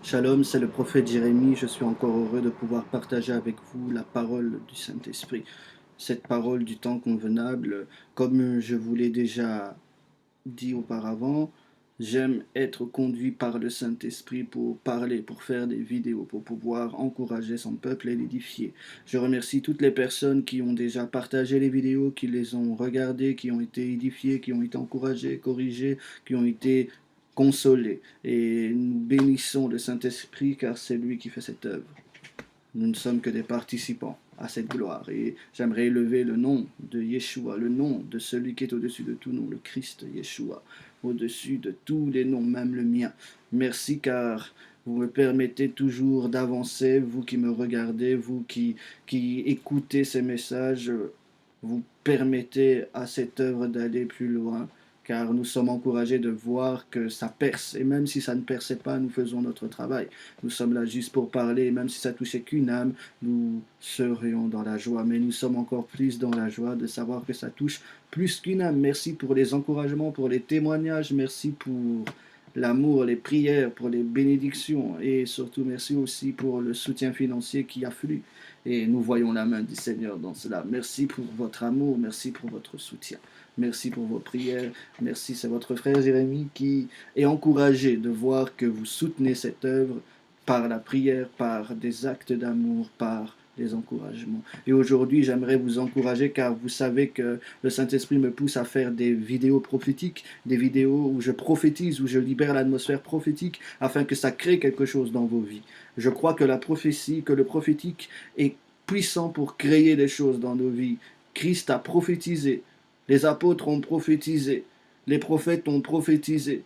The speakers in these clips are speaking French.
Shalom, c'est le prophète Jérémie. Je suis encore heureux de pouvoir partager avec vous la parole du Saint-Esprit. Cette parole du temps convenable, comme je vous l'ai déjà dit auparavant, j'aime être conduit par le Saint-Esprit pour parler, pour faire des vidéos, pour pouvoir encourager son peuple et l'édifier. Je remercie toutes les personnes qui ont déjà partagé les vidéos, qui les ont regardées, qui ont été édifiées, qui ont été encouragées, corrigées, qui ont été consolées. Et nous bénissons le Saint-Esprit car c'est lui qui fait cette œuvre. Nous ne sommes que des participants à cette gloire. Et j'aimerais élever le nom de Yeshua, le nom de celui qui est au-dessus de tout nom, le Christ Yeshua, au-dessus de tous les noms, même le mien. Merci car vous me permettez toujours d'avancer, vous qui me regardez, vous qui écoutez ces messages, vous permettez à cette œuvre d'aller plus loin car nous sommes encouragés de voir que ça perce. Et même si ça ne perçait pas, nous faisons notre travail. Nous sommes là juste pour parler, et même si ça touchait qu'une âme, nous serions dans la joie. Mais nous sommes encore plus dans la joie de savoir que ça touche plus qu'une âme. Merci pour les encouragements, pour les témoignages, merci pour l'amour, les prières, pour les bénédictions et surtout merci aussi pour le soutien financier qui afflue. Et nous voyons la main du Seigneur dans cela. Merci pour votre amour, merci pour votre soutien. Merci pour vos prières. Merci, c'est votre frère Jérémie qui est encouragé de voir que vous soutenez cette œuvre par la prière, par des actes d'amour, par des encouragements. Et aujourd'hui, j'aimerais vous encourager car vous savez que le Saint-Esprit me pousse à faire des vidéos prophétiques, des vidéos où je prophétise, où je libère l'atmosphère prophétique afin que ça crée quelque chose dans vos vies. Je crois que la prophétie, que le prophétique est puissant pour créer des choses dans nos vies. Christ a prophétisé, les apôtres ont prophétisé, les prophètes ont prophétisé.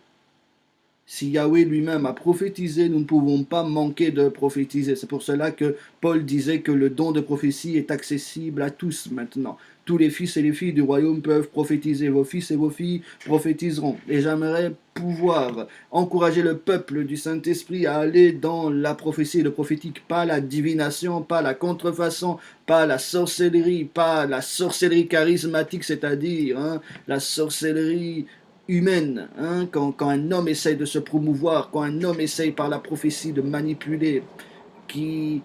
Si Yahweh lui-même a prophétisé, nous ne pouvons pas manquer de prophétiser. C'est pour cela que Paul disait que le don de prophétie est accessible à tous maintenant. Tous les fils et les filles du royaume peuvent prophétiser. Vos fils et vos filles prophétiseront. Et j'aimerais pouvoir encourager le peuple du Saint-Esprit à aller dans la prophétie et le prophétique. Pas la divination, pas la contrefaçon, pas la sorcellerie charismatique, c'est-à-dire la sorcellerie humaine, quand un homme essaye de se promouvoir, quand un homme essaye par la prophétie de manipuler, qui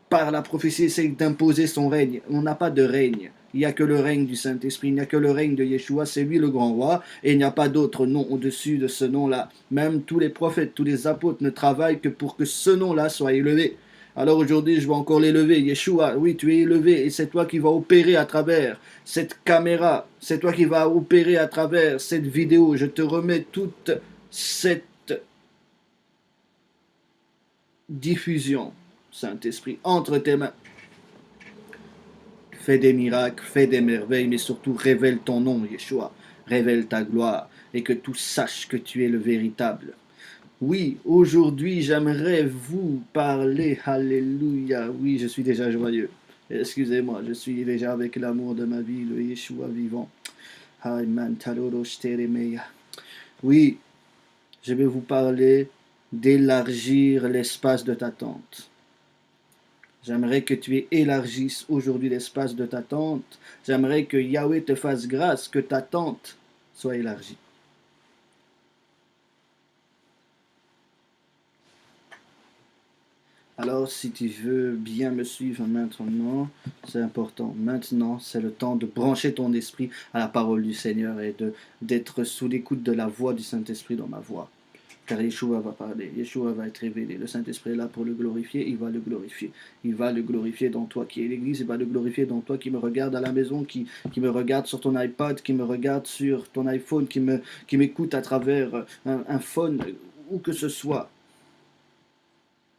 par la prophétie essaye d'imposer son règne. On n'a pas de règne. Il n'y a que le règne du Saint-Esprit, il n'y a que le règne de Yeshua, c'est lui le grand roi, et il n'y a pas d'autre nom au-dessus de ce nom-là. Même tous les prophètes, tous les apôtres ne travaillent que pour que ce nom-là soit élevé. Alors aujourd'hui, je vais encore l'élever. Yeshua, oui, tu es élevé, et c'est toi qui vas opérer à travers cette caméra, c'est toi qui vas opérer à travers cette vidéo. Je te remets toute cette diffusion, Saint-Esprit, entre tes mains. Fais des miracles, fais des merveilles, mais surtout révèle ton nom, Yeshua. Révèle ta gloire, et que tous sachent que tu es le véritable. Oui, aujourd'hui, j'aimerais vous parler. Alléluia. Oui, je suis déjà joyeux. Excusez-moi, je suis déjà avec l'amour de ma vie, le Yeshua vivant. Oui, je vais vous parler d'élargir l'espace de ta tente. J'aimerais que tu élargisses aujourd'hui l'espace de ta tente. J'aimerais que Yahweh te fasse grâce, que ta tente soit élargie. Alors, si tu veux bien me suivre maintenant, c'est important. Maintenant, c'est le temps de brancher ton esprit à la parole du Seigneur et d'être sous l'écoute de la voix du Saint-Esprit dans ma voix. Car Yeshua va parler, Yeshua va être révélé. Le Saint-Esprit est là pour le glorifier, il va le glorifier. Il va le glorifier dans toi qui es l'Église, il va le glorifier dans toi qui me regarde à la maison, qui me regarde sur ton iPad, qui me regarde sur ton iPhone, qui m'écoute à travers un phone, où que ce soit.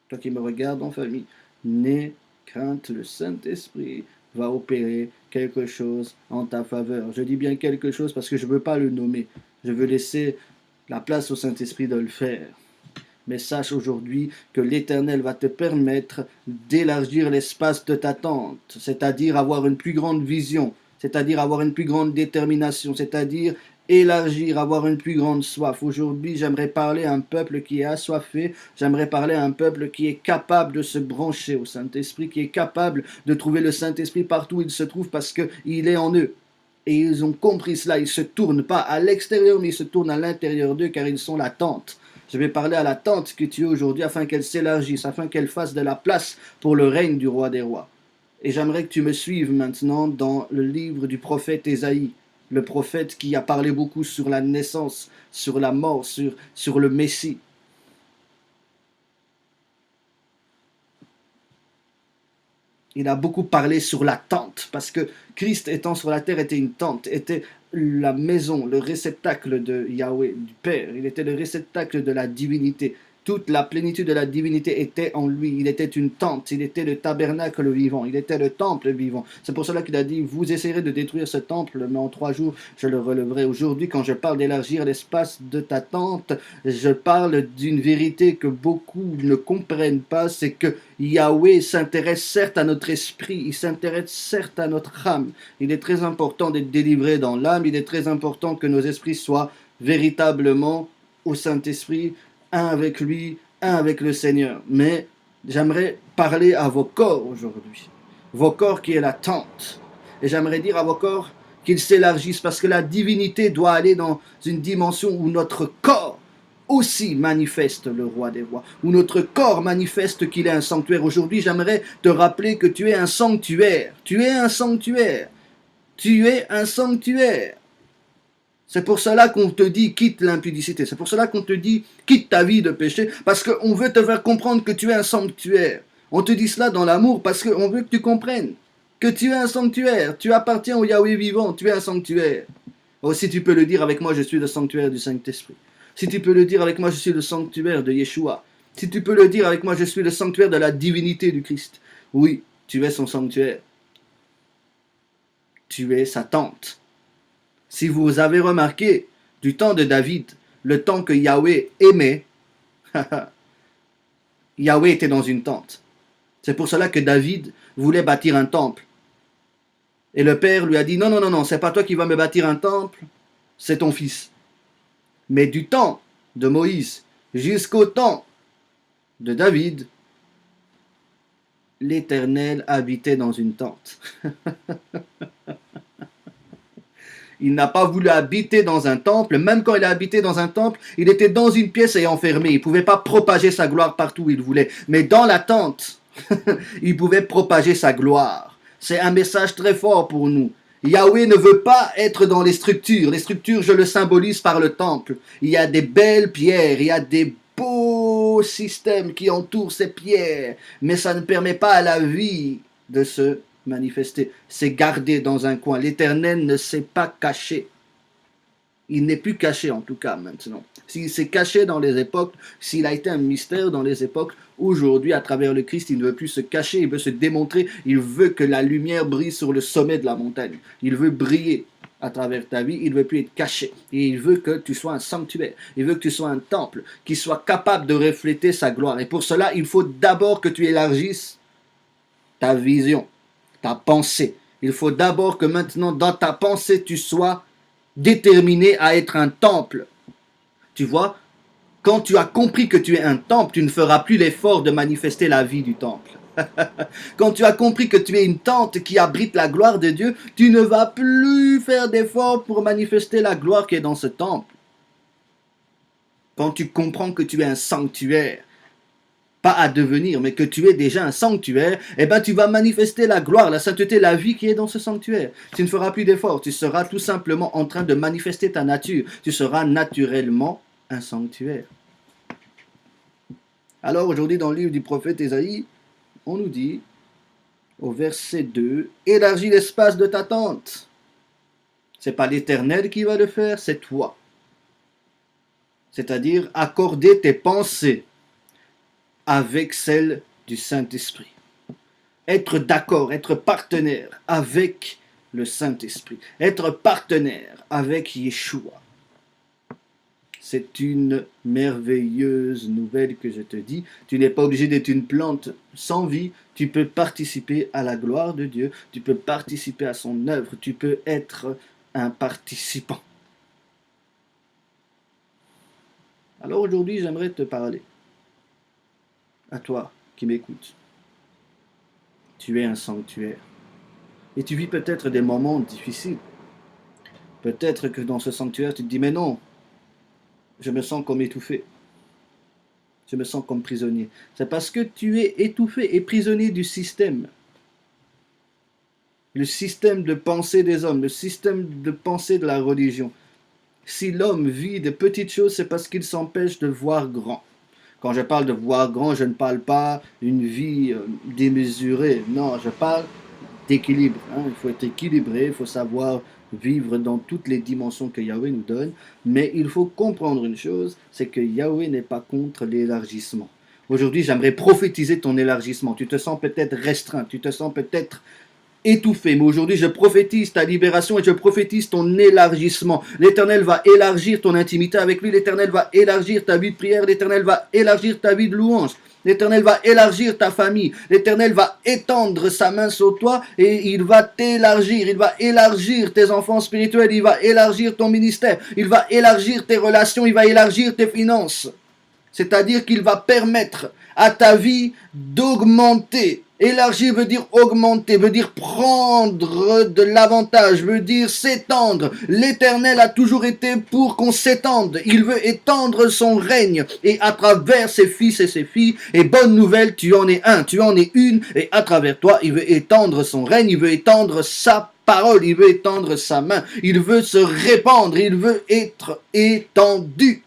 Toi qui me regardes en famille, n'aie crainte, le Saint-Esprit va opérer quelque chose en ta faveur. Je dis bien quelque chose parce que je ne veux pas le nommer. Je veux laisser la place au Saint-Esprit de le faire. Mais sache aujourd'hui que l'Éternel va te permettre d'élargir l'espace de ta tente, c'est-à-dire avoir une plus grande vision, c'est-à-dire avoir une plus grande détermination, c'est-à-dire élargir, avoir une plus grande soif. Aujourd'hui, j'aimerais parler à un peuple qui est assoiffé, j'aimerais parler à un peuple qui est capable de se brancher au Saint-Esprit, qui est capable de trouver le Saint-Esprit partout où il se trouve parce qu'il est en eux. Et ils ont compris cela, ils ne se tournent pas à l'extérieur, mais ils se tournent à l'intérieur d'eux car ils sont la tente. Je vais parler à la tente que tu es aujourd'hui afin qu'elle s'élargisse, afin qu'elle fasse de la place pour le règne du roi des rois. Et j'aimerais que tu me suives maintenant dans le livre du prophète Ésaïe, le prophète qui a parlé beaucoup sur la naissance, sur la mort, sur le Messie. Il a beaucoup parlé sur la tente, parce que Christ étant sur la terre était une tente, était la maison, le réceptacle de Yahweh, du Père. Il était le réceptacle de la divinité. Toute la plénitude de la divinité était en lui. Il était une tente, il était le tabernacle vivant, il était le temple vivant. C'est pour cela qu'il a dit, vous essayerez de détruire ce temple, mais en 3 jours, je le relèverai. Aujourd'hui, quand je parle d'élargir l'espace de ta tente, je parle d'une vérité que beaucoup ne comprennent pas, c'est que Yahweh s'intéresse certes à notre esprit, il s'intéresse certes à notre âme. Il est très important d'être délivré dans l'âme, il est très important que nos esprits soient véritablement au Saint-Esprit, un avec lui, un avec le Seigneur. Mais j'aimerais parler à vos corps aujourd'hui, vos corps qui est la tente. Et j'aimerais dire à vos corps qu'ils s'élargissent parce que la divinité doit aller dans une dimension où notre corps aussi manifeste le roi des rois, où notre corps manifeste qu'il est un sanctuaire. Aujourd'hui, j'aimerais te rappeler que tu es un sanctuaire. Tu es un sanctuaire. Tu es un sanctuaire. C'est pour cela qu'on te dit quitte l'impudicité. C'est pour cela qu'on te dit quitte ta vie de péché. Parce qu'on veut te faire comprendre que tu es un sanctuaire. On te dit cela dans l'amour parce qu'on veut que tu comprennes que tu es un sanctuaire. Tu appartiens au Yahweh vivant. Tu es un sanctuaire. Oh, si tu peux le dire avec moi, je suis le sanctuaire du Saint-Esprit. Si tu peux le dire avec moi, je suis le sanctuaire de Yeshua. Si tu peux le dire avec moi, je suis le sanctuaire de la divinité du Christ. Oui, tu es son sanctuaire. Tu es sa tente. Si vous avez remarqué, du temps de David, le temps que Yahweh aimait, Yahweh était dans une tente. C'est pour cela que David voulait bâtir un temple. Et le père lui a dit, non, non, non, non, c'est pas toi qui vas me bâtir un temple, c'est ton fils. Mais du temps de Moïse jusqu'au temps de David, l'Éternel habitait dans une tente. Il n'a pas voulu habiter dans un temple. Même quand il a habité dans un temple, il était dans une pièce et enfermé. Il ne pouvait pas propager sa gloire partout où il voulait. Mais dans la tente, il pouvait propager sa gloire. C'est un message très fort pour nous. Yahweh ne veut pas être dans les structures. Les structures, je le symbolise par le temple. Il y a des belles pierres, il y a des beaux systèmes qui entourent ces pierres. Mais ça ne permet pas à la vie de se manifester. C'est gardé dans un coin. L'Éternel ne s'est pas caché. Il n'est plus caché en tout cas maintenant. S'il s'est caché dans les époques, s'il a été un mystère dans les époques, aujourd'hui à travers le Christ, il ne veut plus se cacher, il veut se démontrer, il veut que la lumière brille sur le sommet de la montagne. Il veut briller à travers ta vie, il ne veut plus être caché. Et il veut que tu sois un sanctuaire, il veut que tu sois un temple, qui soit capable de refléter sa gloire. Et pour cela, il faut d'abord que tu élargisses ta vision, ta pensée. Il faut d'abord que maintenant dans ta pensée, tu sois déterminé à être un temple. Tu vois, quand tu as compris que tu es un temple, tu ne feras plus l'effort de manifester la vie du temple. Quand tu as compris que tu es une tente qui abrite la gloire de Dieu, tu ne vas plus faire d'efforts pour manifester la gloire qui est dans ce temple. Quand tu comprends que tu es un sanctuaire, pas à devenir, mais que tu es déjà un sanctuaire, eh ben tu vas manifester la gloire, la sainteté, la vie qui est dans ce sanctuaire. Tu ne feras plus d'efforts, tu seras tout simplement en train de manifester ta nature. Tu seras naturellement un sanctuaire. Alors aujourd'hui dans le livre du prophète Ésaïe, on nous dit au verset 2, élargis l'espace de ta tente. C'est pas l'Éternel qui va le faire, c'est toi. C'est-à-dire accorder tes pensées avec celle du Saint-Esprit. Être d'accord, être partenaire avec le Saint-Esprit. Être partenaire avec Yeshua. C'est une merveilleuse nouvelle que je te dis. Tu n'es pas obligé d'être une plante sans vie. Tu peux participer à la gloire de Dieu. Tu peux participer à son œuvre. Tu peux être un participant. Alors aujourd'hui, j'aimerais te parler. À toi qui m'écoutes. Tu es un sanctuaire. Et tu vis peut-être des moments difficiles. Peut-être que dans ce sanctuaire, tu te dis, mais non, je me sens comme étouffé. je me sens comme prisonnier. C'est parce que tu es étouffé et prisonnier du système. Le système de pensée des hommes, le système de pensée de la religion. Si l'homme vit de petites choses, c'est parce qu'il s'empêche de voir grand. Quand je parle de voir grand, je ne parle pas d'une vie démesurée. Non, je parle d'équilibre. Il faut être équilibré, il faut savoir vivre dans toutes les dimensions que Yahweh nous donne. Mais il faut comprendre une chose, c'est que Yahweh n'est pas contre l'élargissement. Aujourd'hui, j'aimerais prophétiser ton élargissement. Tu te sens peut-être restreint, tu te sens peut-être étouffé, mais aujourd'hui je prophétise ta libération et je prophétise ton élargissement. L'Éternel va élargir ton intimité avec lui, l'Éternel va élargir ta vie de prière, l'Éternel va élargir ta vie de louange, l'Éternel va élargir ta famille, l'Éternel va étendre sa main sur toi et il va t'élargir, il va élargir tes enfants spirituels, il va élargir ton ministère, il va élargir tes relations, il va élargir tes finances. C'est-à-dire qu'il va permettre à ta vie d'augmenter. Élargir veut dire augmenter, veut dire prendre de l'avantage, veut dire s'étendre. L'Éternel a toujours été pour qu'on s'étende. Il veut étendre son règne et à travers ses fils et ses filles. Et bonne nouvelle, tu en es un, tu en es une. Et à travers toi, il veut étendre son règne, il veut étendre sa parole, il veut étendre sa main. Il veut se répandre, il veut être étendu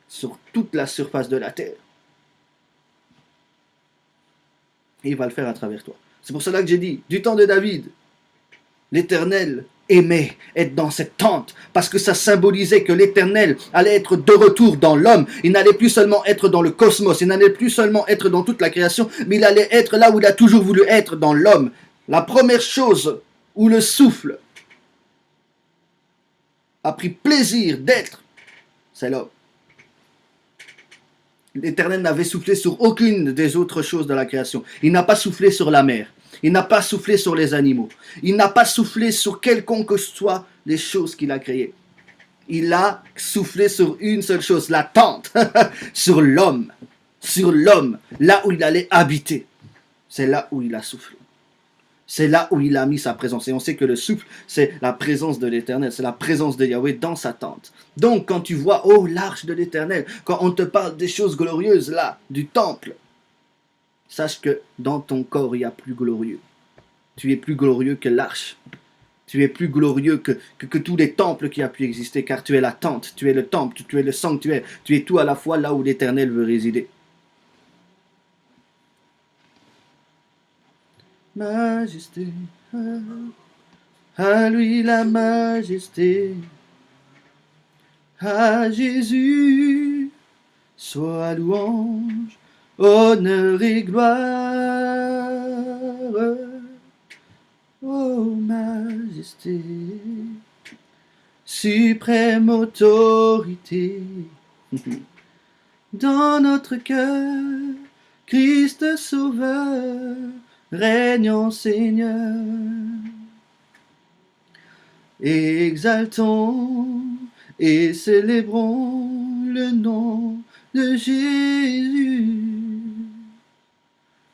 sur toute la surface de la terre. Et il va le faire à travers toi. C'est pour cela que j'ai dit, du temps de David, l'Éternel aimait être dans cette tente, parce que ça symbolisait que l'Éternel allait être de retour dans l'homme. Il n'allait plus seulement être dans le cosmos, il n'allait plus seulement être dans toute la création, mais il allait être là où il a toujours voulu être, dans l'homme. La première chose où le souffle a pris plaisir d'être, c'est l'homme. L'Éternel n'avait soufflé sur aucune des autres choses de la création. Il n'a pas soufflé sur la mer. Il n'a pas soufflé sur les animaux. Il n'a pas soufflé sur quelconque que soit les choses qu'il a créées. Il a soufflé sur une seule chose, la tente, sur l'homme, là où il allait habiter. C'est là où il a soufflé. C'est là où il a mis sa présence. Et on sait que le souffle, c'est la présence de l'Éternel, c'est la présence de Yahweh dans sa tente. Donc quand tu vois, oh, l'arche de l'Éternel, quand on te parle des choses glorieuses là, du temple, sache que dans ton corps, il y a plus glorieux. Tu es plus glorieux que l'arche. Tu es plus glorieux que tous les temples qui a pu exister, car tu es la tente, tu es le temple, tu es le sanctuaire, tu es tout à la fois là où l'Éternel veut résider. Majesté, à lui la majesté, à Jésus soit louange, honneur et gloire. Ô majesté, suprême autorité, dans notre cœur, Christ Sauveur, régnant Seigneur, exaltons et célébrons le nom de Jésus,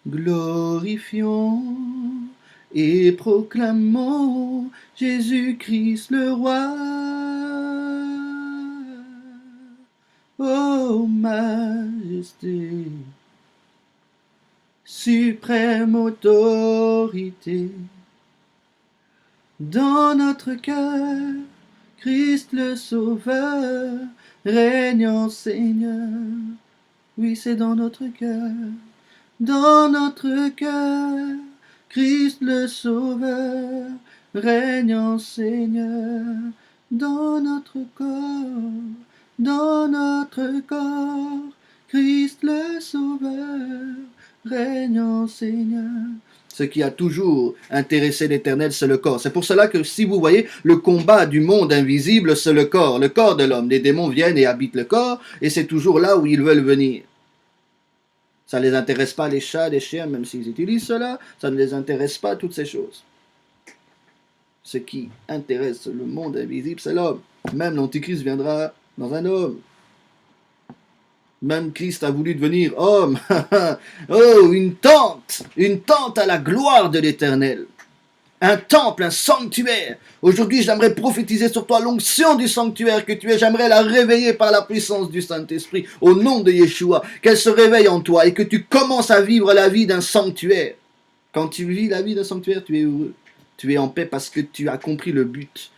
glorifions et proclamons Jésus-Christ le roi. Ô majesté, suprême autorité, dans notre cœur, Christ le Sauveur, régnant Seigneur. Oui, c'est dans notre cœur, Christ le Sauveur, régnant Seigneur. Dans notre corps, Christ le Sauveur, régnant Seigneur. Ce qui a toujours intéressé l'Éternel, c'est le corps. C'est pour cela que si vous voyez, le combat du monde invisible, c'est le corps de l'homme. Les démons viennent et habitent le corps, et c'est toujours là où ils veulent venir. Ça ne les intéresse pas les chats, les chiens, même s'ils utilisent cela, ça ne les intéresse pas toutes ces choses. Ce qui intéresse le monde invisible, c'est l'homme. Même l'Antichrist viendra dans un homme. Même Christ a voulu devenir homme. Oh, une tente à la gloire de l'Éternel. un temple, un sanctuaire. Aujourd'hui, j'aimerais prophétiser sur toi l'onction du sanctuaire que tu es. J'aimerais la réveiller par la puissance du Saint-Esprit, au nom de Yeshua, qu'elle se réveille en toi et que tu commences à vivre la vie d'un sanctuaire. Quand tu vis la vie d'un sanctuaire, tu es heureux. Tu es en paix parce que tu as compris le but.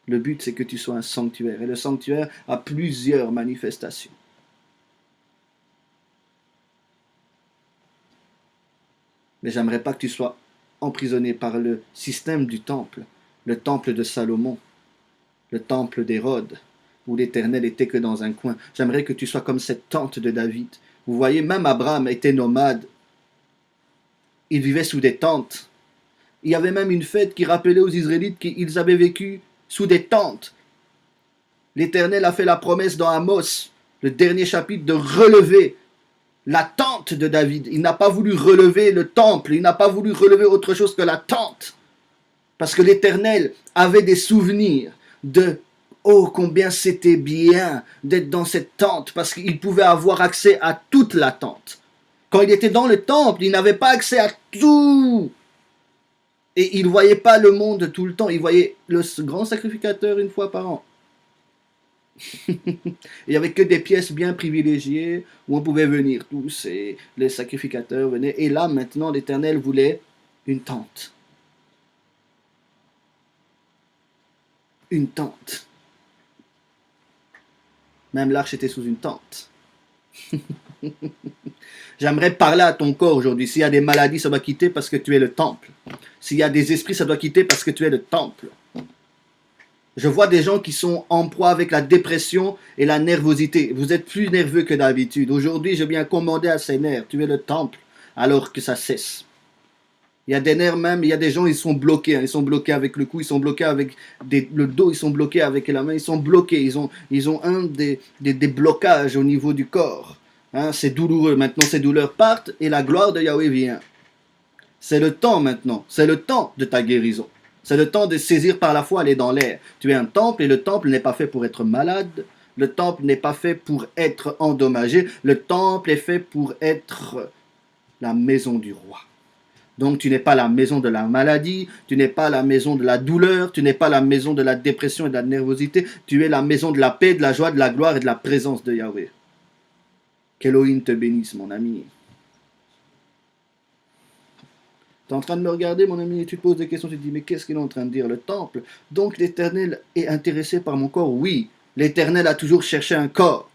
Le but, c'est que tu sois un sanctuaire. Et le sanctuaire a plusieurs manifestations. Mais j'aimerais pas que tu sois emprisonné par le système du temple, le temple de Salomon, le temple d'Hérode, où l'Éternel était que dans un coin. J'aimerais que tu sois comme cette tente de David. Vous voyez, même Abraham était nomade. Il vivait sous des tentes. Il y avait même une fête qui rappelait aux Israélites qu'ils avaient vécu sous des tentes. L'Éternel a fait la promesse dans Amos, le dernier chapitre, de relever la tente de David. Il n'a pas voulu relever le temple, il n'a pas voulu relever autre chose que la tente. Parce que l'Éternel avait des souvenirs de oh combien c'était bien d'être dans cette tente, parce qu'il pouvait avoir accès à toute la tente. Quand il était dans le temple, il n'avait pas accès à tout. Et il ne voyait pas le monde tout le temps, il voyait le grand sacrificateur une fois par an. Il n'y avait que des pièces bien privilégiées où on pouvait venir tous et les sacrificateurs venaient. Et là, maintenant, l'Éternel voulait une tente. Une tente. Même l'arche était sous une tente. J'aimerais parler à ton corps aujourd'hui. S'il y a des maladies, ça doit quitter parce que tu es le temple. S'il y a des esprits, ça doit quitter parce que tu es le temple. Je vois des gens qui sont en proie avec la dépression et la nervosité. Vous êtes plus nerveux que d'habitude. Aujourd'hui, je viens commander à ces nerfs. Tu es le temple alors que ça cesse. Il y a des nerfs même, il y a des gens, ils sont bloqués. Ils sont bloqués avec le cou, ils sont bloqués avec le dos, ils sont bloqués avec la main, ils sont bloqués. Ils ont des blocages au niveau du corps. Hein, c'est douloureux. Maintenant, ces douleurs partent et la gloire de Yahweh vient. C'est le temps maintenant. C'est le temps de ta guérison. C'est le temps de saisir par la foi, aller dans l'air. Tu es un temple et le temple n'est pas fait pour être malade. Le temple n'est pas fait pour être endommagé. Le temple est fait pour être la maison du roi. Donc tu n'es pas la maison de la maladie, tu n'es pas la maison de la douleur, tu n'es pas la maison de la dépression et de la nervosité. Tu es la maison de la paix, de la joie, de la gloire et de la présence de Yahweh. Qu'Elohim te bénisse, mon ami. Tu es en train de me regarder, mon ami, et tu te poses des questions, tu te dis, mais qu'est-ce qu'il est en train de dire, le temple? Donc l'Éternel est intéressé par mon corps? Oui, l'Éternel a toujours cherché un corps.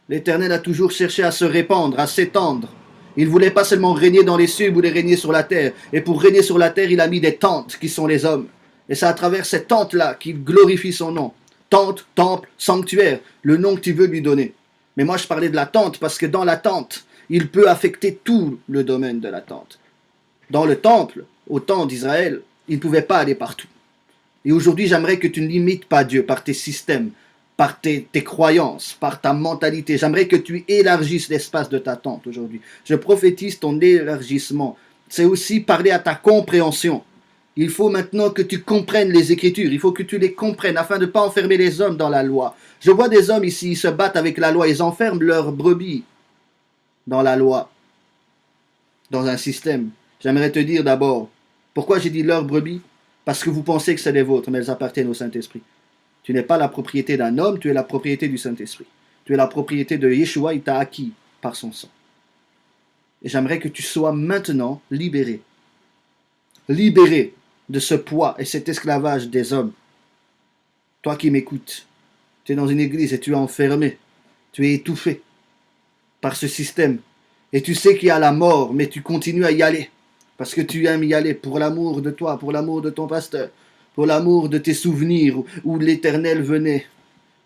L'Éternel a toujours cherché à se répandre, à s'étendre. Il ne voulait pas seulement régner dans les cieux, il voulait régner sur la terre. Et pour régner sur la terre, il a mis des tentes qui sont les hommes. Et c'est à travers ces tentes-là qu'il glorifie son nom. Tente, temple, sanctuaire, le nom que tu veux lui donner. Mais moi je parlais de la tente parce que dans la tente, il peut affecter tout le domaine de la tente. Dans le temple, au temps d'Israël, il ne pouvait pas aller partout. Et aujourd'hui, j'aimerais que tu ne limites pas Dieu par tes systèmes, par tes croyances, par ta mentalité. J'aimerais que tu élargisses l'espace de ta tente aujourd'hui. Je prophétise ton élargissement. C'est aussi parler à ta compréhension. Il faut maintenant que tu comprennes les Écritures. Il faut que tu les comprennes afin de ne pas enfermer les hommes dans la loi. Je vois des hommes ici, ils se battent avec la loi. Ils enferment leurs brebis dans la loi, dans un système. J'aimerais te dire d'abord, pourquoi j'ai dit leurs brebis? Parce que vous pensez que c'est les vôtres, mais elles appartiennent au Saint-Esprit. Tu n'es pas la propriété d'un homme, tu es la propriété du Saint-Esprit. Tu es la propriété de Yeshua, il t'a acquis par son sang. Et j'aimerais que tu sois maintenant libéré. Libéré de ce poids et cet esclavage des hommes. Toi qui m'écoutes, tu es dans une église et tu es enfermé, tu es étouffé par ce système. Et tu sais qu'il y a la mort, mais tu continues à y aller. Parce que tu aimes y aller pour l'amour de toi, pour l'amour de ton pasteur, pour l'amour de tes souvenirs où l'Éternel venait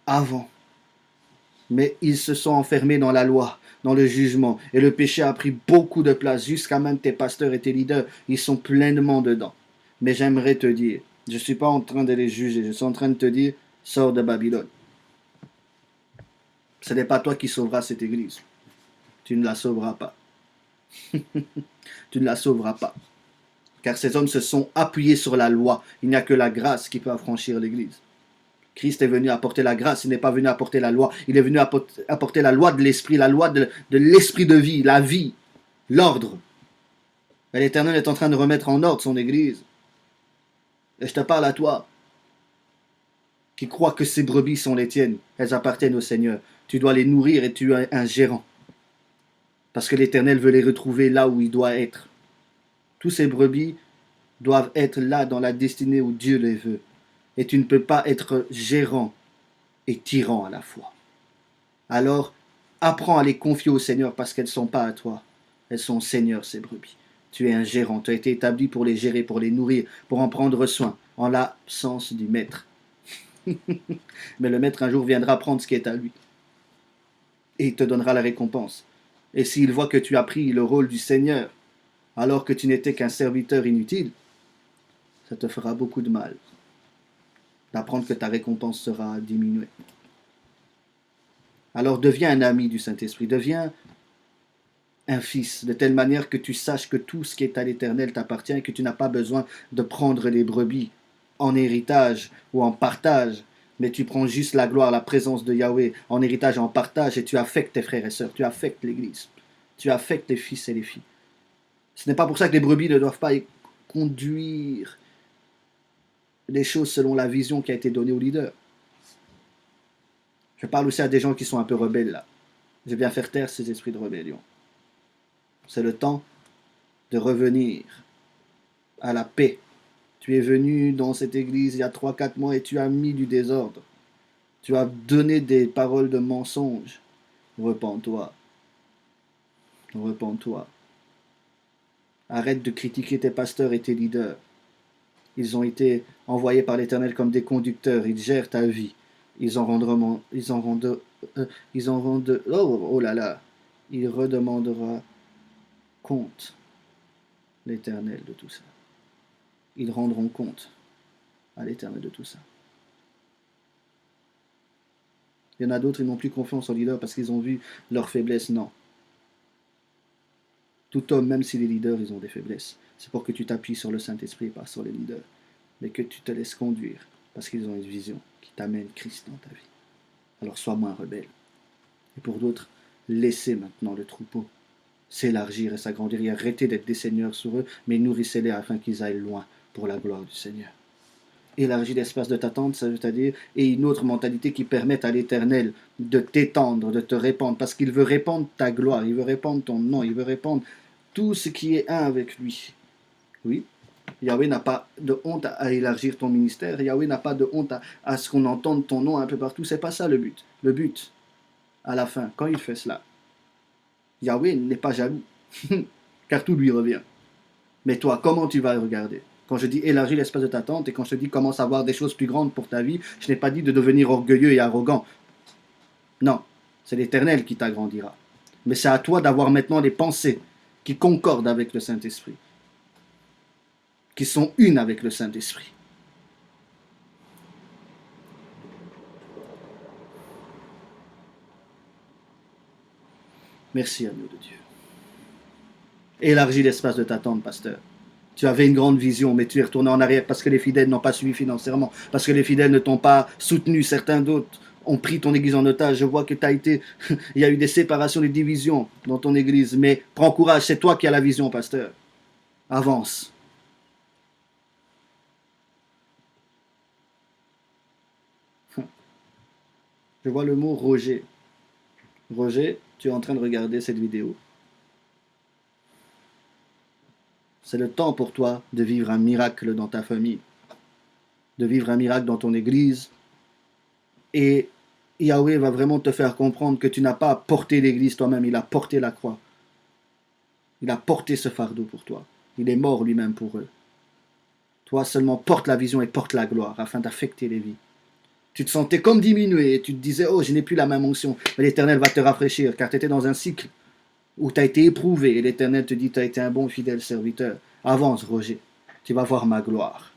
avant. Mais ils se sont enfermés dans la loi, dans le jugement. Et le péché a pris beaucoup de place, jusqu'à même tes pasteurs et tes leaders, ils sont pleinement dedans. Mais j'aimerais te dire, je ne suis pas en train de les juger, je suis en train de te dire, sors de Babylone. Ce n'est pas toi qui sauveras cette église. Tu ne la sauveras pas. Tu ne la sauveras pas. Car ces hommes se sont appuyés sur la loi. Il n'y a que la grâce qui peut affranchir l'église. Christ est venu apporter la grâce, il n'est pas venu apporter la loi. Il est venu apporter la loi de l'esprit, la loi de l'esprit de vie, la vie, l'ordre. Et l'Éternel est en train de remettre en ordre son Église. Et je te parle à toi, qui crois que ces brebis sont les tiennes. Elles appartiennent au Seigneur. Tu dois les nourrir et tu es un gérant. Parce que l'Éternel veut les retrouver là où il doit être. Tous ces brebis doivent être là dans la destinée où Dieu les veut. Et tu ne peux pas être gérant et tyran à la fois. Alors, apprends à les confier au Seigneur parce qu'elles ne sont pas à toi. Elles sont au Seigneur, ces brebis. Tu es un gérant. Tu as été établi pour les gérer, pour les nourrir, pour en prendre soin, en l'absence du maître. Mais le maître un jour viendra prendre ce qui est à lui. Et il te donnera la récompense. Et s'il voit que tu as pris le rôle du Seigneur, alors que tu n'étais qu'un serviteur inutile, ça te fera beaucoup de mal d'apprendre que ta récompense sera diminuée. Alors deviens un ami du Saint-Esprit, deviens un fils, de telle manière que tu saches que tout ce qui est à l'Éternel t'appartient et que tu n'as pas besoin de prendre les brebis en héritage ou en partage, mais tu prends juste la gloire, la présence de Yahweh en héritage et en partage et tu affectes tes frères et sœurs, tu affectes l'Église, tu affectes les fils et les filles. Ce n'est pas pour ça que les brebis ne doivent pas conduire les choses selon la vision qui a été donnée au leader. Je parle aussi à des gens qui sont un peu rebelles là. Je viens faire taire ces esprits de rébellion. C'est le temps de revenir à la paix. Tu es venu dans cette église il y a 3-4 mois et tu as mis du désordre. Tu as donné des paroles de mensonges. Repens-toi. Repens-toi. Arrête de critiquer tes pasteurs et tes leaders. Ils ont été envoyés par l'Éternel comme des conducteurs. Ils gèrent ta vie. Ils en rendront, oh là là, il redemandera compte, l'Éternel, de tout ça. Ils rendront compte à l'Éternel de tout ça. Il y en a d'autres, ils n'ont plus confiance en leaders parce qu'ils ont vu leur faiblesse. Non. Tout homme, même si les leaders, ils ont des faiblesses, c'est pour que tu t'appuies sur le Saint-Esprit et pas sur les leaders. Mais que tu te laisses conduire parce qu'ils ont une vision qui t'amène Christ dans ta vie. Alors sois moins rebelle. Et pour d'autres, laissez maintenant le troupeau s'élargir et s'agrandir et arrêtez d'être des seigneurs sur eux, mais nourrissez-les afin qu'ils aillent loin pour la gloire du Seigneur. Élargis l'espace de ta tente, c'est-à-dire, et une autre mentalité qui permette à l'Éternel de t'étendre, de te répandre, parce qu'il veut répandre ta gloire, il veut répandre ton nom, il veut répandre tout ce qui est un avec lui. Oui, Yahweh n'a pas de honte à élargir ton ministère, Yahweh n'a pas de honte à ce qu'on entende ton nom un peu partout, c'est pas ça le but. Le but, à la fin, quand il fait cela, Yahweh n'est pas jaloux, car tout lui revient. Mais toi, comment tu vas regarder? Quand je dis élargis l'espace de ta tente et quand je te dis commence à voir des choses plus grandes pour ta vie, je n'ai pas dit de devenir orgueilleux et arrogant. Non, c'est l'Éternel qui t'agrandira. Mais c'est à toi d'avoir maintenant des pensées qui concordent avec le Saint-Esprit, qui sont une avec le Saint-Esprit. Merci, agneau de Dieu. Élargis l'espace de ta tente, pasteur. Tu avais une grande vision, mais tu es retourné en arrière parce que les fidèles n'ont pas suivi financièrement, parce que les fidèles ne t'ont pas soutenu. Certains d'autres ont pris ton église en otage. Je vois que tu as été. Il y a eu des séparations, des divisions dans ton église. Mais prends courage, c'est toi qui as la vision, pasteur. Avance. Je vois le mot Roger. Roger, tu es en train de regarder cette vidéo. C'est le temps pour toi de vivre un miracle dans ta famille, de vivre un miracle dans ton église. Et Yahweh va vraiment te faire comprendre que tu n'as pas à porter l'église toi-même, il a porté la croix. Il a porté ce fardeau pour toi. Il est mort lui-même pour eux. Toi seulement porte la vision et porte la gloire afin d'affecter les vies. Tu te sentais comme diminué et tu te disais, oh, je n'ai plus la même onction. Mais l'Éternel va te rafraîchir car tu étais dans un cycle où tu as été éprouvé et l'Éternel te dit, tu as été un bon fidèle serviteur. Avance, Roger. Tu vas voir ma gloire.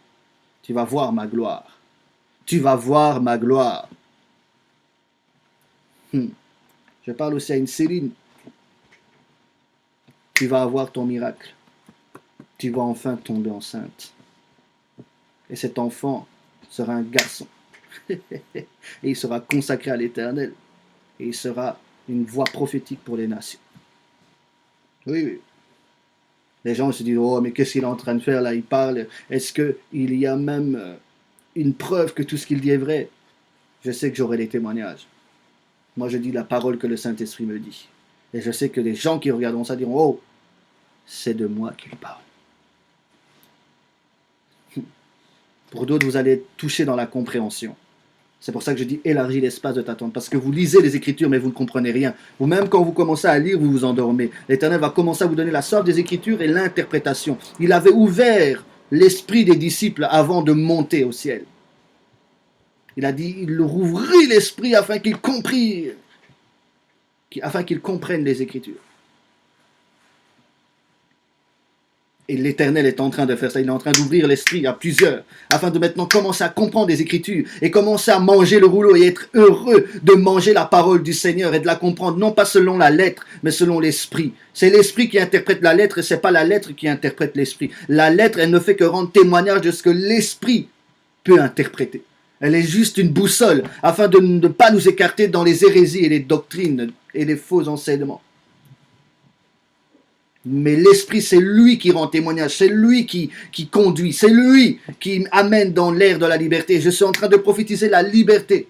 Tu vas voir ma gloire. Tu vas voir ma gloire. Je parle aussi à une Céline. Tu vas avoir ton miracle. Tu vas enfin tomber enceinte. Et cet enfant sera un garçon. Et il sera consacré à l'Éternel. Et il sera une voix prophétique pour les nations. Oui, oui. Les gens se disent, oh, mais qu'est-ce qu'il est en train de faire là? Il parle. Est-ce qu'il y a même une preuve que tout ce qu'il dit est vrai? Je sais que j'aurai des témoignages. Moi, je dis la parole que le Saint-Esprit me dit. Et je sais que les gens qui regarderont ça diront, oh, c'est de moi qu'il parle. Pour d'autres, vous allez être touchés dans la compréhension. C'est pour ça que je dis élargis l'espace de t'attendre. Parce que vous lisez les Écritures, mais vous ne comprenez rien. Ou même quand vous commencez à lire, vous vous endormez. L'Éternel va commencer à vous donner la soif des Écritures et l'interprétation. Il avait ouvert l'esprit des disciples avant de monter au ciel. Il a dit, il leur ouvrit l'esprit afin qu'ils comprennent les Écritures. Et l'Éternel est en train de faire ça. Il est en train d'ouvrir l'esprit à plusieurs, afin de maintenant commencer à comprendre les Écritures et commencer à manger le rouleau et être heureux de manger la parole du Seigneur et de la comprendre, non pas selon la lettre, mais selon l'esprit. C'est l'esprit qui interprète la lettre et c'est pas la lettre qui interprète l'esprit. La lettre, elle ne fait que rendre témoignage de ce que l'esprit peut interpréter. Elle est juste une boussole, afin de ne pas nous écarter dans les hérésies et les doctrines et les faux enseignements. Mais l'esprit, c'est lui qui rend témoignage, c'est lui qui conduit, c'est lui qui amène dans l'air de la liberté. Je suis en train de prophétiser la liberté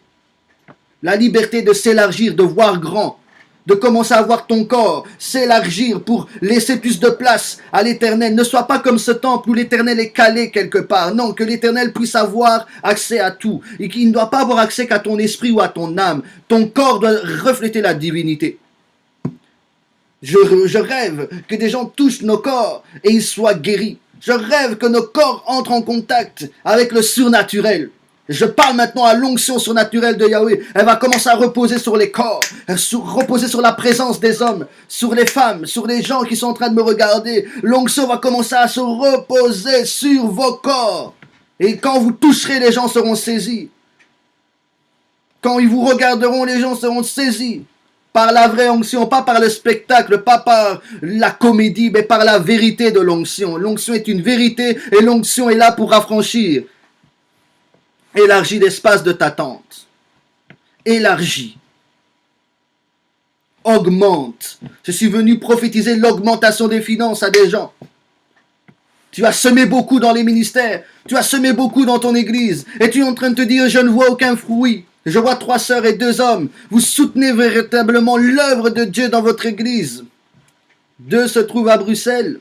de s'élargir, de voir grand, de commencer à voir ton corps s'élargir pour laisser plus de place à l'Éternel. Ne sois pas comme ce temple où l'Éternel est calé quelque part. Non, que l'Éternel puisse avoir accès à tout. Et qu'il ne doit pas avoir accès qu'à ton esprit ou à ton âme. Ton corps doit refléter la divinité. Je rêve que des gens touchent nos corps et ils soient guéris. Je rêve que nos corps entrent en contact avec le surnaturel. Je parle maintenant à l'onction surnaturelle de Yahweh. Elle va commencer à reposer sur les corps, reposer sur la présence des hommes, sur les femmes, sur les gens qui sont en train de me regarder. L'onction va commencer à se reposer sur vos corps. Et quand vous toucherez, les gens seront saisis. Quand ils vous regarderont, les gens seront saisis. Par la vraie onction, pas par le spectacle, pas par la comédie, mais par la vérité de l'onction. L'onction est une vérité et l'onction est là pour affranchir. Élargis l'espace de ta tente. Élargis. Augmente. Je suis venu prophétiser l'augmentation des finances à des gens. Tu as semé beaucoup dans les ministères. Tu as semé beaucoup dans ton église. Et tu es en train de te dire, je ne vois aucun fruit. Je vois 3 sœurs et 2 hommes. Vous soutenez véritablement l'œuvre de Dieu dans votre église. 2 se trouvent à Bruxelles.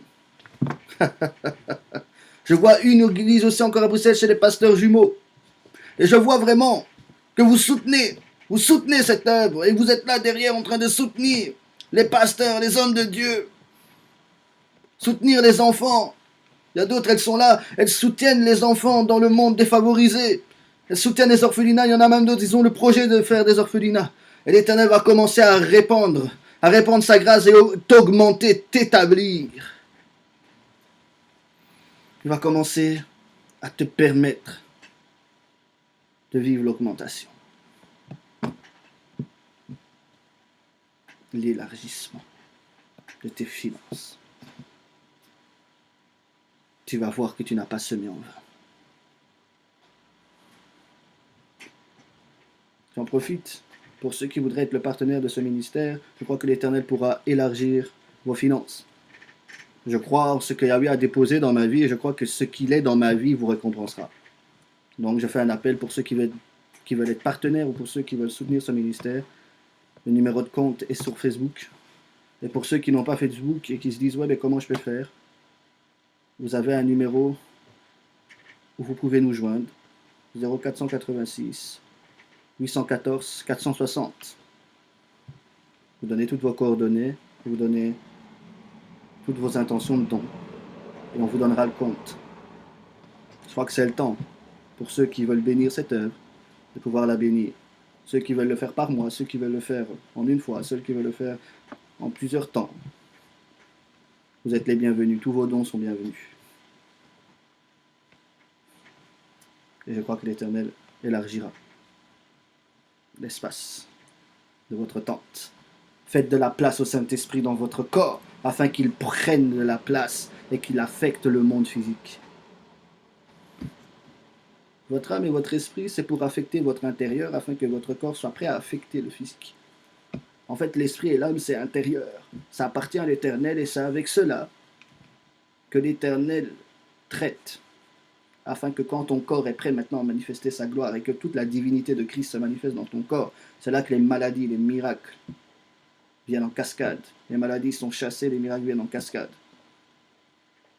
Je vois une église aussi encore à Bruxelles chez les pasteurs jumeaux. Et je vois vraiment que vous soutenez cette œuvre. Et vous êtes là derrière en train de soutenir les pasteurs, les hommes de Dieu. Soutenir les enfants. Il y a d'autres, elles sont là, elles soutiennent les enfants dans le monde défavorisé. Elles soutiennent les orphelinats, il y en a même d'autres, ils ont le projet de faire des orphelinats. Et l'Éternel va commencer à répandre sa grâce et t'augmenter, t'établir. Il va commencer à te permettre de vivre l'augmentation. L'élargissement de tes finances. Tu vas voir que tu n'as pas semé en vain. J'en profite pour ceux qui voudraient être le partenaire de ce ministère. Je crois que l'Éternel pourra élargir vos finances. Je crois en ce que Yahweh a déposé dans ma vie et je crois que ce qu'il est dans ma vie vous récompensera. Donc je fais un appel pour ceux qui veulent être partenaires ou pour ceux qui veulent soutenir ce ministère. Le numéro de compte est sur Facebook. Et pour ceux qui n'ont pas Facebook et qui se disent « Ouais, mais comment je peux faire ?» Vous avez un numéro où vous pouvez nous joindre. 0486 814 460. Vous donnez toutes vos coordonnées, vous donnez toutes vos intentions de don. Et on vous donnera le compte. Je crois que c'est le temps pour ceux qui veulent bénir cette œuvre, de pouvoir la bénir. Ceux qui veulent le faire par mois, ceux qui veulent le faire en une fois, ceux qui veulent le faire en plusieurs temps. Vous êtes les bienvenus, tous vos dons sont bienvenus. Et je crois que l'Éternel élargira l'espace de votre tente. Faites de la place au Saint-Esprit dans votre corps, afin qu'il prenne de la place et qu'il affecte le monde physique. Votre âme et votre esprit, c'est pour affecter votre intérieur, afin que votre corps soit prêt à affecter le physique. En fait, l'esprit et l'âme, c'est intérieur. Ça appartient à l'Éternel et c'est avec cela que l'Éternel traite, afin que quand ton corps est prêt maintenant à manifester sa gloire et que toute la divinité de Christ se manifeste dans ton corps, c'est là que les maladies, les miracles viennent en cascade. Les maladies sont chassées, les miracles viennent en cascade.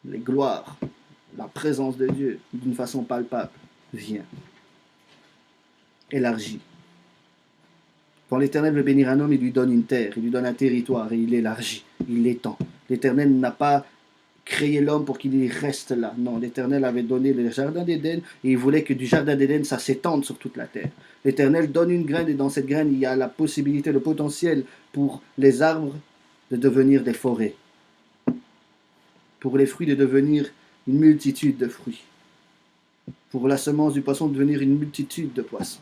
Les gloires, la présence de Dieu, d'une façon palpable, vient. Élargie. Quand l'Éternel veut bénir un homme, il lui donne une terre, il lui donne un territoire et il l'élargit, il l'étend. L'Éternel n'a pas créé l'homme pour qu'il y reste là. Non, l'Éternel avait donné le jardin d'Éden et il voulait que du jardin d'Éden, ça s'étende sur toute la terre. L'Éternel donne une graine et dans cette graine, il y a la possibilité, le potentiel pour les arbres de devenir des forêts. Pour les fruits de devenir une multitude de fruits. Pour la semence du poisson de devenir une multitude de poissons.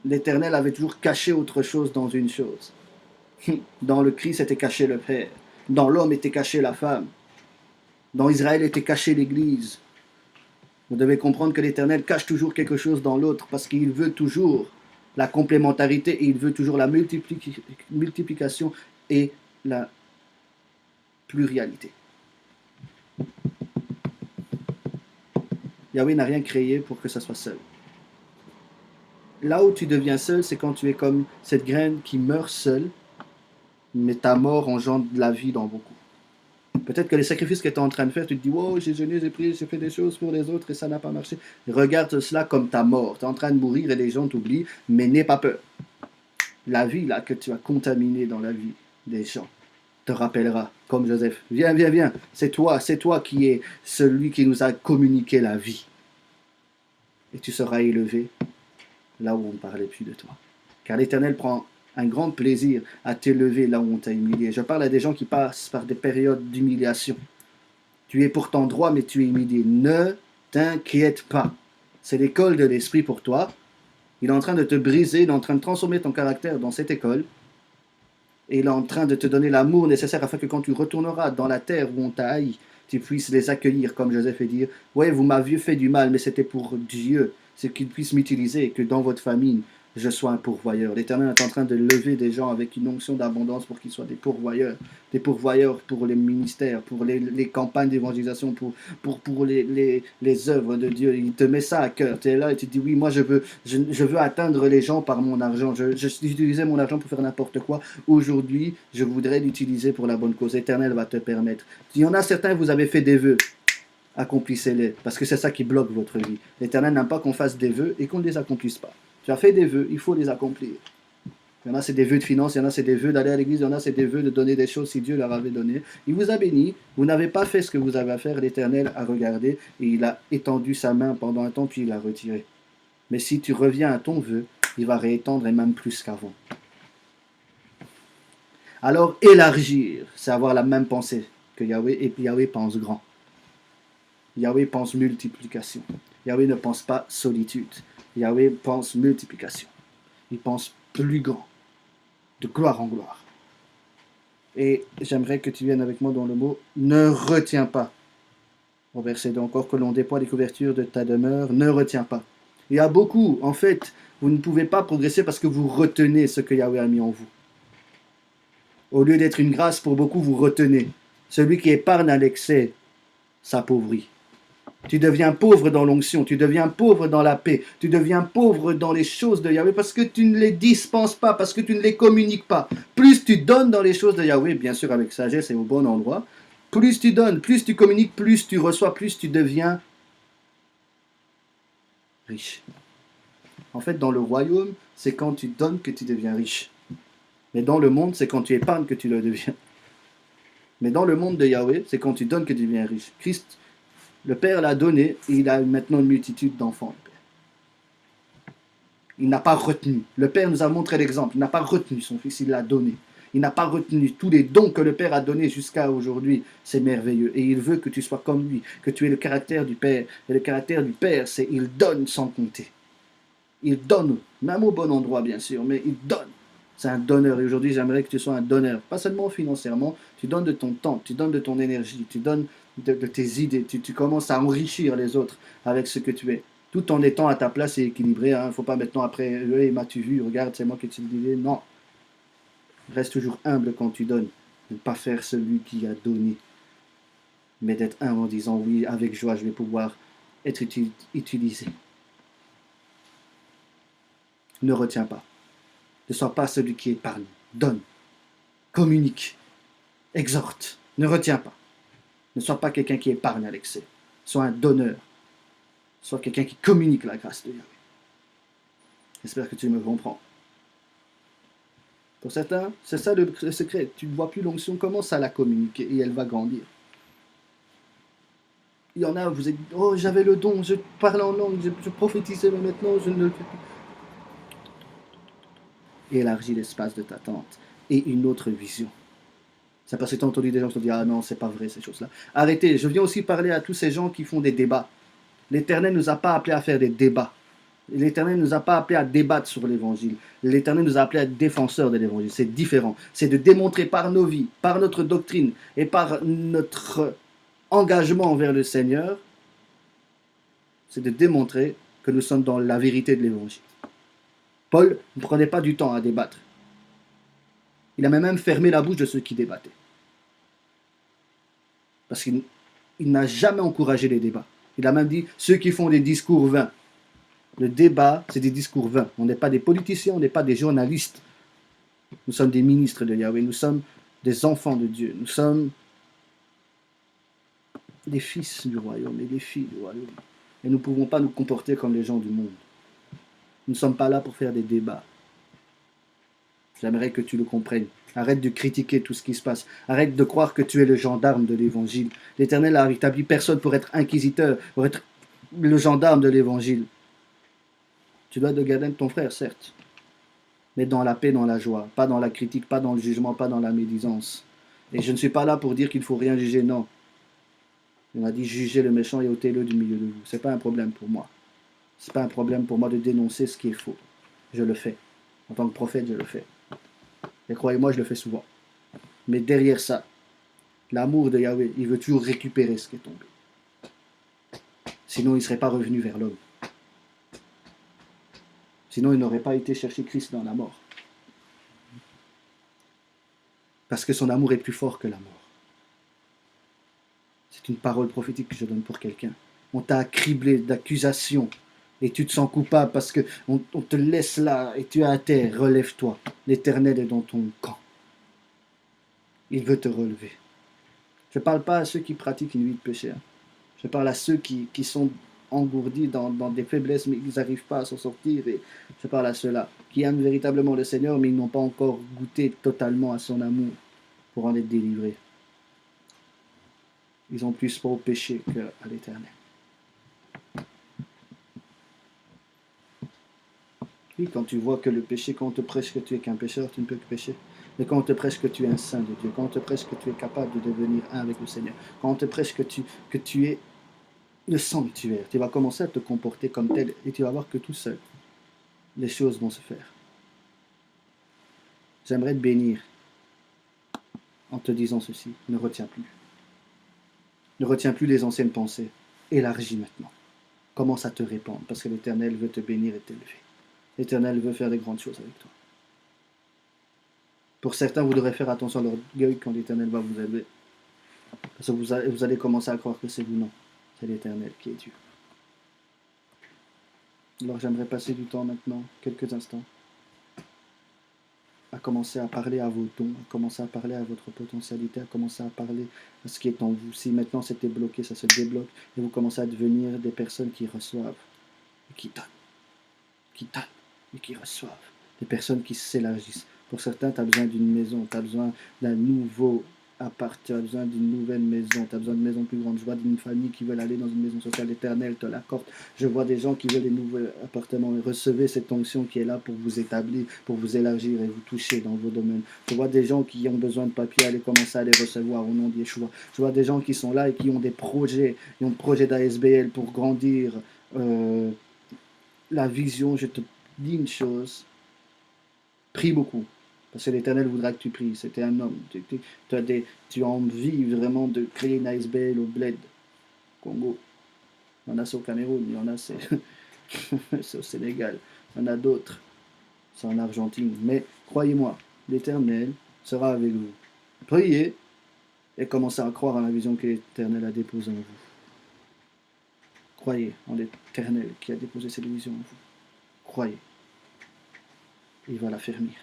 L'Éternel avait toujours caché autre chose dans une chose. Dans le Christ était caché le Père. Dans l'homme était caché la femme. Dans Israël était caché l'Église. Vous devez comprendre que l'Éternel cache toujours quelque chose dans l'autre parce qu'il veut toujours la complémentarité et il veut toujours la multiplication et la pluralité. Yahweh n'a rien créé pour que ça soit seul. Là où tu deviens seul, c'est quand tu es comme cette graine qui meurt seule, mais ta mort engendre de la vie dans beaucoup. Peut-être que les sacrifices que tu es en train de faire, tu te dis, wow, j'ai jeûné, j'ai prié, j'ai fait des choses pour les autres et ça n'a pas marché. Regarde cela comme ta mort. Tu es en train de mourir et les gens t'oublient, mais n'aie pas peur. La vie là que tu as contaminée dans la vie des gens te rappellera, comme Joseph. Viens, viens, viens. C'est toi qui es celui qui nous a communiqué la vie. Et tu seras élevé là où on ne parlait plus de toi. Car l'Éternel prend un grand plaisir à t'élever là où on t'a humilié. Je parle à des gens qui passent par des périodes d'humiliation. Tu es pourtant droit, mais tu es humilié. Ne t'inquiète pas. C'est l'école de l'esprit pour toi. Il est en train de te briser, il est en train de transformer ton caractère dans cette école. Et il est en train de te donner l'amour nécessaire afin que quand tu retourneras dans la terre où on t'a haï, tu puisses les accueillir comme Joseph et dire, ouais, vous m'aviez fait du mal, mais c'était pour Dieu. C'est qu'il puisse m'utiliser et que dans votre famille, je sois un pourvoyeur. L'Éternel est en train de lever des gens avec une onction d'abondance pour qu'ils soient des pourvoyeurs pour les ministères, pour les campagnes d'évangélisation, pour les œuvres de Dieu. Il te met ça à cœur. Tu es là et tu te dis, oui, moi je veux atteindre les gens par mon argent. J'utilisais mon argent pour faire n'importe quoi. Aujourd'hui, je voudrais l'utiliser pour la bonne cause. L'Éternel va te permettre. Il y en a certains, vous avez fait des vœux. Accomplissez-les, parce que c'est ça qui bloque votre vie. L'Éternel n'aime pas qu'on fasse des vœux et qu'on ne les accomplisse pas. Tu as fait des vœux, il faut les accomplir. Il y en a, c'est des vœux de finance, il y en a, c'est des vœux d'aller à l'église, il y en a, c'est des vœux de donner des choses si Dieu leur avait donné. Il vous a béni, vous n'avez pas fait ce que vous avez à faire, l'Éternel a regardé et il a étendu sa main pendant un temps, puis il l'a retiré. Mais si tu reviens à ton vœu, il va réétendre et même plus qu'avant. Alors, élargir, c'est avoir la même pensée que Yahweh, et puis Yahweh pense grand. Yahweh pense multiplication. Yahweh ne pense pas solitude. Yahweh pense multiplication. Il pense plus grand, de gloire en gloire. Et j'aimerais que tu viennes avec moi dans le mot « ne retiens pas ». Au verset 2 encore, que l'on déploie les couvertures de ta demeure, ne retiens pas. Il y a beaucoup, en fait, vous ne pouvez pas progresser parce que vous retenez ce que Yahweh a mis en vous. Au lieu d'être une grâce pour beaucoup, vous retenez. Celui qui épargne à l'excès s'appauvrit. Tu deviens pauvre dans l'onction, tu deviens pauvre dans la paix, tu deviens pauvre dans les choses de Yahweh parce que tu ne les dispenses pas, parce que tu ne les communiques pas. Plus tu donnes dans les choses de Yahweh, bien sûr avec sagesse et au bon endroit, plus tu donnes, plus tu communiques, plus tu reçois, plus tu deviens riche. En fait, dans le royaume, c'est quand tu donnes que tu deviens riche. Mais dans le monde, c'est quand tu épargnes que tu le deviens. Mais dans le monde de Yahweh, c'est quand tu donnes que tu deviens riche. Christ, le Père l'a donné et il a maintenant une multitude d'enfants. Il n'a pas retenu. Le Père nous a montré l'exemple. Il n'a pas retenu son Fils, il l'a donné. Il n'a pas retenu tous les dons que le Père a donnés jusqu'à aujourd'hui. C'est merveilleux. Et il veut que tu sois comme lui, que tu aies le caractère du Père. Et le caractère du Père, c'est il donne sans compter. Il donne, même au bon endroit bien sûr, mais il donne. C'est un donneur. Et aujourd'hui, j'aimerais que tu sois un donneur. Pas seulement financièrement, tu donnes de ton temps, tu donnes de ton énergie, tu donnes de tes idées, tu commences à enrichir les autres avec ce que tu es. Tout en étant à ta place et équilibré. Il ne faut pas maintenant après, hey, m'as-tu vu, regarde, c'est moi qui te le disais. Non. Reste toujours humble quand tu donnes. Ne pas faire celui qui a donné. mais d'être un en disant oui, avec joie, je vais pouvoir être utilisé. Ne retiens pas. Ne sois pas celui qui épargne. Donne, communique, exhorte. Ne retiens pas. Ne sois pas quelqu'un qui épargne à l'excès. Sois un donneur. Sois quelqu'un qui communique la grâce de Yahweh. J'espère que tu me comprends. Pour certains, c'est ça le secret. Tu ne vois plus l'onction, commence à la communiquer et elle va grandir. Il y en a, vous êtes, oh, j'avais le don, je parlais en langue, je prophétisais, mais maintenant je ne le fais plus. Élargis l'espace de ta tente et une autre vision. C'est parce que tu as entendu des gens qui te disent ah non, c'est pas vrai ces choses-là. Arrêtez, je viens aussi parler à tous ces gens qui font des débats. L'Éternel ne nous a pas appelés à faire des débats. L'Éternel ne nous a pas appelés à débattre sur l'Évangile. L'Éternel nous a appelés à être défenseurs de l'Évangile. C'est différent. C'est de démontrer par nos vies, par notre doctrine et par notre engagement envers le Seigneur, c'est de démontrer que nous sommes dans la vérité de l'Évangile. Paul ne prenait pas du temps à débattre. Il a même fermé la bouche de ceux qui débattaient. Parce qu'il n'a jamais encouragé les débats. Il a même dit, ceux qui font des discours vains. Le débat, c'est des discours vains. On n'est pas des politiciens, on n'est pas des journalistes. Nous sommes des ministres de Yahweh, nous sommes des enfants de Dieu. Nous sommes des fils du royaume et des filles du royaume. Et nous ne pouvons pas nous comporter comme les gens du monde. Nous ne sommes pas là pour faire des débats. J'aimerais que tu le comprennes. Arrête de critiquer tout ce qui se passe. Arrête de croire que tu es le gendarme de l'Évangile. L'Éternel a établi personne pour être inquisiteur, pour être le gendarme de l'Évangile. Tu dois te garder de ton frère, certes, mais dans la paix, dans la joie, pas dans la critique, pas dans le jugement, pas dans la médisance. Et je ne suis pas là pour dire qu'il ne faut rien juger, non. On a dit jugez le méchant et ôtez-le du milieu de vous. Ce n'est pas un problème pour moi. Ce n'est pas un problème pour moi de dénoncer ce qui est faux. Je le fais. En tant que prophète, je le fais. Et croyez-moi, je le fais souvent. Mais derrière ça, l'amour de Yahweh, il veut toujours récupérer ce qui est tombé. Sinon, il ne serait pas revenu vers l'homme. Sinon, il n'aurait pas été chercher Christ dans la mort. Parce que son amour est plus fort que la mort. C'est une parole prophétique que je donne pour quelqu'un. On t'a criblé d'accusations et tu te sens coupable parce qu'on te laisse là et tu es à terre. Relève-toi. L'Éternel est dans ton camp. Il veut te relever. Je ne parle pas à ceux qui pratiquent une vie de péché. Je parle à ceux qui sont engourdis dans des faiblesses, mais ils n'arrivent pas à s'en sortir. Et je parle à ceux-là qui aiment véritablement le Seigneur, mais ils n'ont pas encore goûté totalement à son amour pour en être délivrés. Ils ont plus peur au péché qu'à l'Éternel. Oui, quand tu vois que le péché, quand on te prêche que tu es qu'un pécheur, tu ne peux que pécher. Mais quand on te prêche que tu es un saint de Dieu, quand on te prêche que tu es capable de devenir un avec le Seigneur, quand on te prêche que tu es le sanctuaire, tu vas commencer à te comporter comme tel et tu vas voir que tout seul, les choses vont se faire. J'aimerais te bénir en te disant ceci, ne retiens plus. Ne retiens plus les anciennes pensées. Élargis maintenant. Commence à te répandre parce que l'Éternel veut te bénir et t'élever. L'Éternel veut faire des grandes choses avec toi. Pour certains, vous devrez faire attention à l'orgueil quand l'Éternel va vous élever. Parce que vous allez commencer à croire que c'est vous, non. C'est l'Éternel qui est Dieu. Alors j'aimerais passer du temps maintenant, quelques instants, à commencer à parler à vos dons, à commencer à parler à votre potentialité, à commencer à parler à ce qui est en vous. Si maintenant c'était bloqué, ça se débloque et vous commencez à devenir des personnes qui reçoivent et qui donnent et qui reçoivent. Des personnes qui s'élargissent. Pour certains, tu as besoin d'une maison, tu as besoin d'un nouveau appart, tu as besoin d'une nouvelle maison, tu as besoin d'une maison plus grande. Je vois d'une famille qui veut aller dans une maison sociale éternelle, te l'accorde. Je vois des gens qui veulent des nouveaux appartements. Recevez cette onction qui est là pour vous établir, pour vous élargir et vous toucher dans vos domaines. Je vois des gens qui ont besoin de papiers, allez commencer à les recevoir au nom de Yeshua. Je vois des gens qui sont là et qui ont des projets, ils ont des projets d'ASBL pour grandir la vision. Je te dis une chose, prie beaucoup. Parce que l'Éternel voudra que tu pries. C'était un homme. Tu as envie vraiment de créer une ASBL au Bled, Congo. Il y en a c'est au Cameroun, il y en a c'est au Sénégal, il y en a d'autres, c'est en Argentine. Mais croyez-moi, l'Éternel sera avec vous. Priez, Et commencez à croire en la vision que l'Éternel a déposée en vous. Croyez en l'Éternel qui a déposé cette vision en vous. Croyez. Il va la faire venir.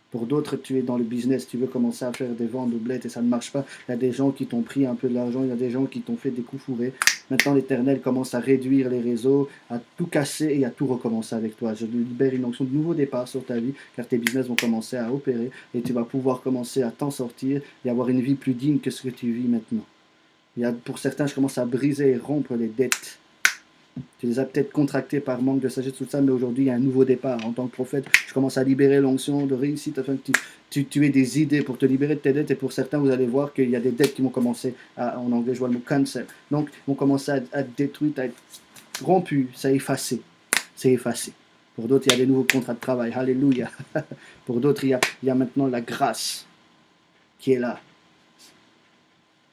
Pour d'autres, tu es dans le business, tu veux commencer à faire des ventes de bled et ça ne marche pas. Il y a des gens qui t'ont pris un peu de l'argent, il y a des gens qui t'ont fait des coups fourrés. Maintenant, l'Éternel commence à réduire les réseaux, à tout casser et à tout recommencer avec toi. Je libère une onction de nouveau départ sur ta vie, car tes business vont commencer à opérer et tu vas pouvoir commencer à t'en sortir et avoir une vie plus digne que ce que tu vis maintenant. Pour certains, je commence à briser et rompre les dettes. Tu les as peut-être contractés par manque de sagesse, tout ça, mais aujourd'hui, il y a un nouveau départ. En tant que prophète, je commence à libérer l'onction de réussite afin que tu aies des idées pour te libérer de tes dettes. Et pour certains, vous allez voir qu'il y a des dettes qui vont commencer en anglais, je vois le mot cancel. Donc, vont commencer à être détruites, à être rompues. C'est effacé. C'est effacé. Pour d'autres, il y a des nouveaux contrats de travail. Alléluia. Pour d'autres, il y a maintenant la grâce qui est là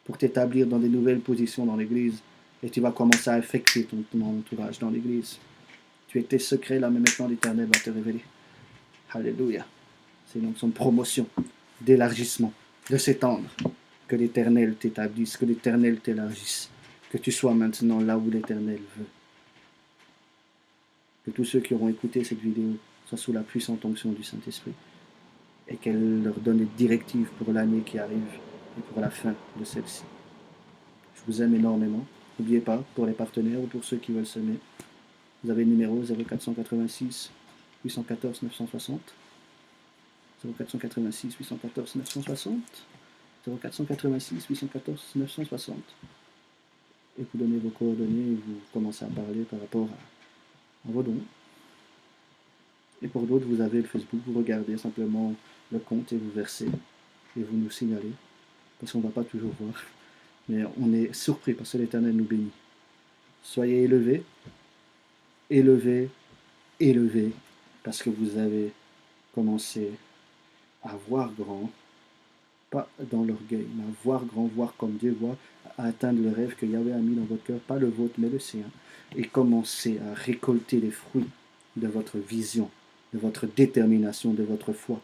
pour t'établir dans des nouvelles positions dans l'Église. Et tu vas commencer à affecter ton entourage dans l'Église. Tu étais secret là, mais maintenant l'Éternel va te révéler. Alléluia. C'est donc son promotion, d'élargissement, de s'étendre. Que l'Éternel t'établisse, que l'Éternel t'élargisse. Que tu sois maintenant là où l'Éternel veut. Que tous ceux qui auront écouté cette vidéo soient sous la puissante onction du Saint-Esprit. Et qu'elle leur donne des directives pour l'année qui arrive et pour la fin de celle-ci. Je vous aime énormément. N'oubliez pas, pour les partenaires ou pour ceux qui veulent semer, vous avez le numéro 0486 814 960. 0486 814 960. 0486 814 960. Et vous donnez vos coordonnées et vous commencez à parler par rapport à vos dons. Et pour d'autres, vous avez le Facebook, vous regardez simplement le compte et vous versez. Et vous nous signalez. Parce qu'on ne va pas toujours voir. Mais on est surpris parce que l'Éternel nous bénit. Soyez élevés, élevés, élevés, parce que vous avez commencé à voir grand, pas dans l'orgueil, mais à voir grand, voir comme Dieu voit, à atteindre le rêve que Yahweh a mis dans votre cœur, pas le vôtre, mais le sien, et commencer à récolter les fruits de votre vision, de votre détermination, de votre foi.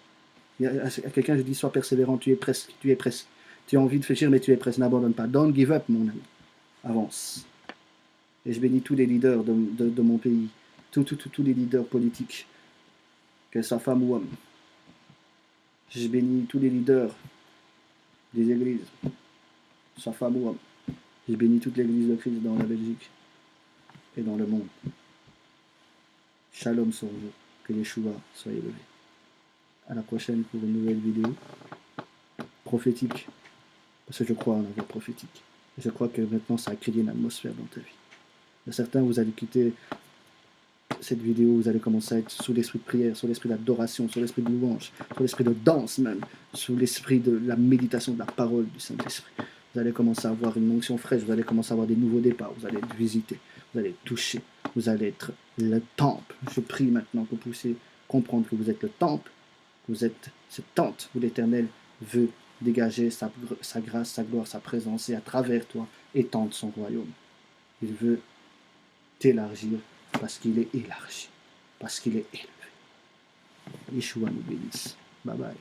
À quelqu'un, je dis, sois persévérant, tu es presque, tu es presque. Tu as envie de fléchir, mais tu es presque, n'abandonne pas. Don't give up, mon ami. Avance. Et je bénis tous les leaders de mon pays, tous les leaders politiques, que sa femme ou homme. Je bénis tous les leaders des églises, sa femme ou homme. Je bénis toute l'église de Christ dans la Belgique et dans le monde. Shalom sur vous, que Yeshua soit élevé. À la prochaine pour une nouvelle vidéo prophétique, parce que je crois en la voix prophétique. Et je crois que maintenant ça a créé une atmosphère dans ta vie. Et certains, vous allez quitter cette vidéo, vous allez commencer à être sous l'esprit de prière, sous l'esprit d'adoration, sous l'esprit de louange, sous l'esprit de danse même, sous l'esprit de la méditation de la parole du Saint-Esprit. Vous allez commencer à avoir une onction fraîche, vous allez commencer à avoir des nouveaux départs, vous allez être visité, vous allez être touché, vous allez être le temple. Je prie maintenant que vous puissiez comprendre que vous êtes le temple, que vous êtes cette tente où l'Éternel veut dégager sa grâce, sa gloire, sa présence et à travers toi étendre son royaume. Il veut t'élargir parce qu'il est élargi, parce qu'il est élevé. Yeshua nous bénisse. Bye bye.